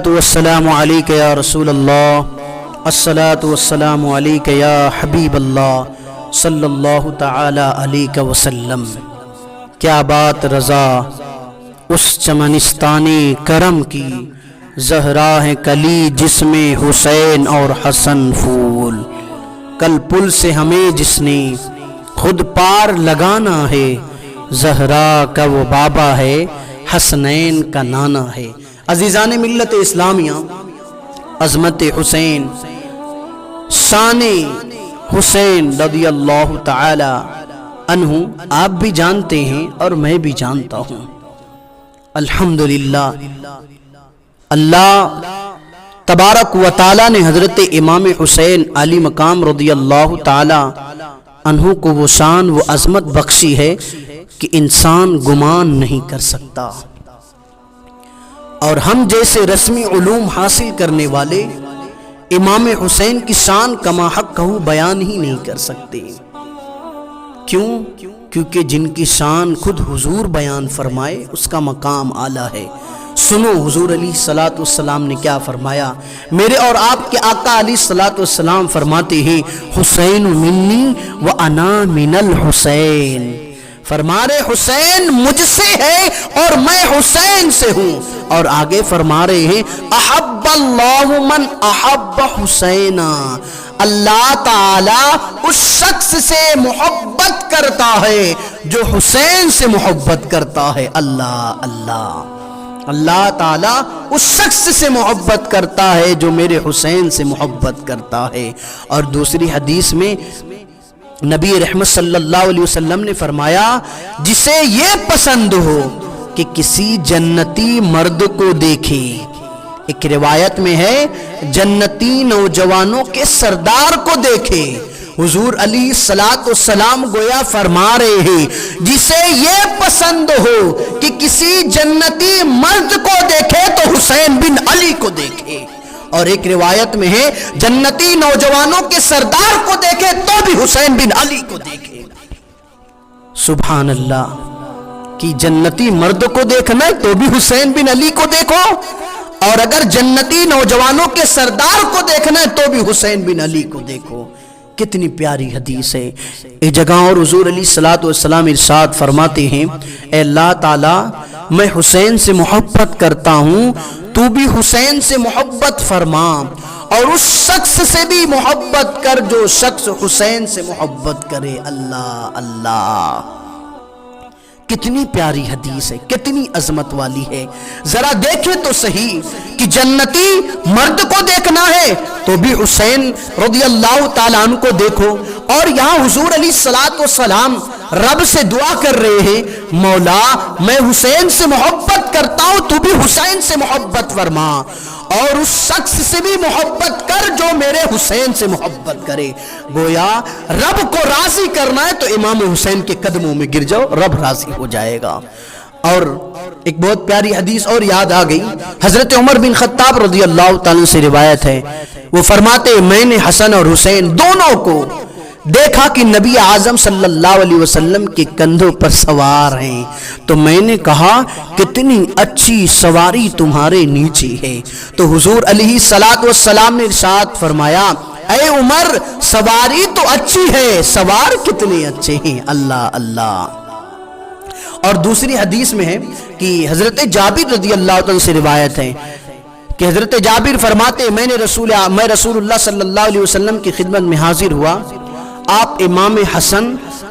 والسلام علیک یا رسول اللہ، الصلاۃ والسلام علیک یا حبیب اللہ صلی اللہ تعالی علیہ وسلم۔ کیا بات رضا اس چمنستان کرم کی، زہرا ہے کلی جس میں حسین اور حسن پھول۔ کل پل سے ہمیں جس نے خود پار لگانا ہے، زہرا کا وہ بابا ہے، حسنین کا نانا ہے۔ عزیزان ملت اسلامیہ، عظمت حسین، شان حسین رضی اللہ تعالی عنہ آپ بھی جانتے ہیں اور میں بھی جانتا ہوں۔ الحمدللہ اللہ تبارک و تعالی نے حضرت امام حسین علی مقام رضی اللہ تعالی عنہ کو وہ شان، وہ عظمت بخشی ہے کہ انسان گمان نہیں کر سکتا، اور ہم جیسے رسمی علوم حاصل کرنے والے امام حسین کی شان کما حق کہو بیان ہی نہیں کر سکتے۔ کیوں؟ کیونکہ جن کی شان خود حضور بیان فرمائے اس کا مقام اعلیٰ ہے۔ سنو حضور علیہ الصلوۃ والسلام نے کیا فرمایا۔ میرے اور آپ کے آقا علیہ الصلوۃ والسلام فرماتے ہیں، حسین منی و انا من الحسین۔ فرما رہے حسین مجھ سے ہے اور میں حسین سے ہوں، اور آگے فرما رہے ہیں احب اللہ من احب حسینا، اللہ تعالی اس شخص سے محبت کرتا ہے جو حسین سے محبت کرتا ہے۔ اللہ تعالی اس شخص سے محبت کرتا ہے جو میرے حسین سے محبت کرتا ہے۔ اور دوسری حدیث میں نبی رحمت صلی اللہ علیہ وسلم نے فرمایا، جسے یہ پسند ہو کہ کسی جنتی مرد کو دیکھے، ایک روایت میں ہے جنتی نوجوانوں کے سردار کو دیکھے۔ حضور علیہ الصلوۃ والسلام گویا فرما رہے ہیں، جسے یہ پسند ہو کہ کسی جنتی مرد کو دیکھے تو حسین بن علی کو دیکھے۔ اور ایک روایت میں ہے جنتی نوجوانوں کے سردار کو دیکھے تو بھی حسین بن علی کو دیکھے۔ سبحان اللہ، کہ جنتی مرد کو دیکھنا ہے تو بھی حسین بن علی کو دیکھو، اور اگر جنتی نوجوانوں کے سردار کو دیکھنا ہے تو بھی حسین بن علی کو دیکھو۔ کتنی پیاری حدیث ہے۔ ایک جگہ اور حضور علیہ الصلوۃ والسلام ارشاد فرماتے ہیں، اے اللہ تعالی میں حسین سے محبت کرتا ہوں، تو بھی حسین سے محبت فرما، اور اس شخص سے بھی محبت کر جو شخص حسین سے محبت کرے۔ اللہ، کتنی پیاری حدیث ہے، کتنی عظمت والی ہے۔ ذرا دیکھیں تو صحیح کہ جنتی مرد کو دیکھنا ہے تو بھی حسین رضی اللہ تعالیٰ عنہ کو دیکھو، اور یہاں حضور علیہ الصلوۃ والسلام رب سے دعا کر رہے ہیں، مولا میں حسین سے محبت کرتا ہوں، تو بھی حسین سے محبت فرما، اور اس شخص سے بھی محبت کر جو میرے حسین سے محبت کرے۔ گویا رب کو راضی کرنا ہے تو امام حسین کے قدموں میں گر جاؤ، رب راضی ہو جائے گا۔ اور ایک بہت پیاری حدیث اور یاد آ گئی، حضرت عمر بن خطاب رضی اللہ تعالیٰ سے روایت ہے، وہ فرماتے میں نے حسن اور حسین دونوں کو دیکھا کہ نبی اعظم صلی اللہ علیہ وسلم کے کندھوں پر سوار ہیں، تو میں نے کہا کتنی اچھی سواری تمہارے نیچے ہے۔ تو حضور علیہ الصلوۃ والسلام نے ارشاد فرمایا، اے عمر سواری تو اچھی ہے، سوار کتنے اچھے ہیں۔ اللہ۔ اور دوسری حدیث میں ہے کہ حضرت جابر رضی اللہ عنہ سے روایت ہے کہ حضرت جابر فرماتے میں رسول اللہ صلی اللہ علیہ وسلم کی خدمت میں حاضر ہوا، آپ امام حسن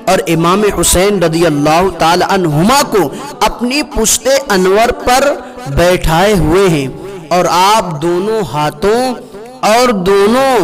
اور امام حسین رضی اللہ تعالی عنہما کو اپنی پشت انور پر بیٹھائے ہوئے ہیں، اور آپ دونوں ہاتھوں اور دونوں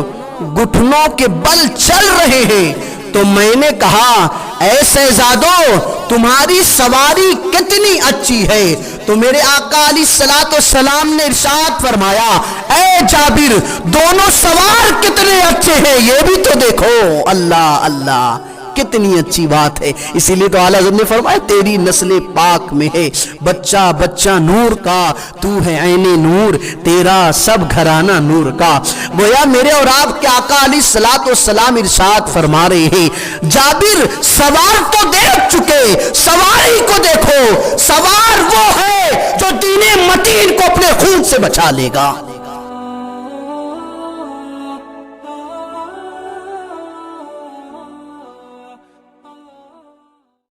گھٹنوں کے بل چل رہے ہیں۔ تو میں نے کہا اے شہزادو تمہاری سواری کتنی اچھی ہے، تو میرے آقا علیہ الصلوۃ والسلام نے ارشاد فرمایا، اے جابر دونوں سوار کتنے اچھے ہیں یہ بھی تو دیکھو۔ اللہ، کتنی اچھی بات ہے. اسی لیے تو اعلیٰ حضرت نے فرمایا تیری نسل پاک میں ہے بچہ بچہ نور کا، تو ہے عین نور، تیرا سب گھرانہ نور کا. گویا میرے اور آپ کے آقا علیہ الصلوۃ والسلام ارشاد فرما رہے ہیں جابر سوار تو دیکھ چکے، سواری کو دیکھو، سوار وہ ہے جو دین متین کو اپنے خون سے بچا لے گا.